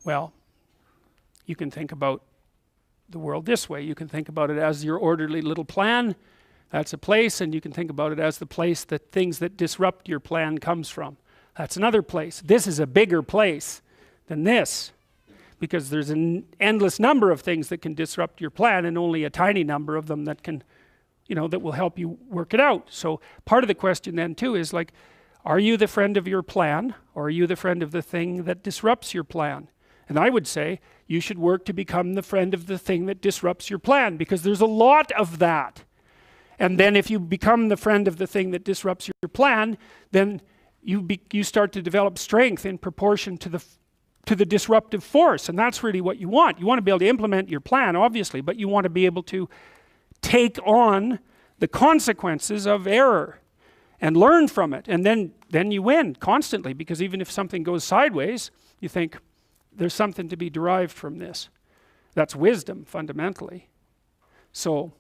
Well, you can think about the world this way. You can think about it as your orderly little plan. That's a place, and you can think about it as the place that things that disrupt your plan comes from. That's another place. This is a bigger place than this, because there's an endless number of things that can disrupt your plan, and only a tiny number of them that can, that will help you work it out. So part of the question then too is like, are you the friend of your plan, or are you the friend of the thing that disrupts your plan? And I would say you should work to become the friend of the thing that disrupts your plan, because there's a lot of that. And then if you become the friend of the thing that disrupts your plan, then you start to develop strength in proportion to the disruptive force. And that's really what you want. You want to be able to implement your plan, obviously, but you want to be able to take on the consequences of error and learn from it. And then you win constantly, because even if something goes sideways, you think there's something to be derived from this. That's wisdom, fundamentally. So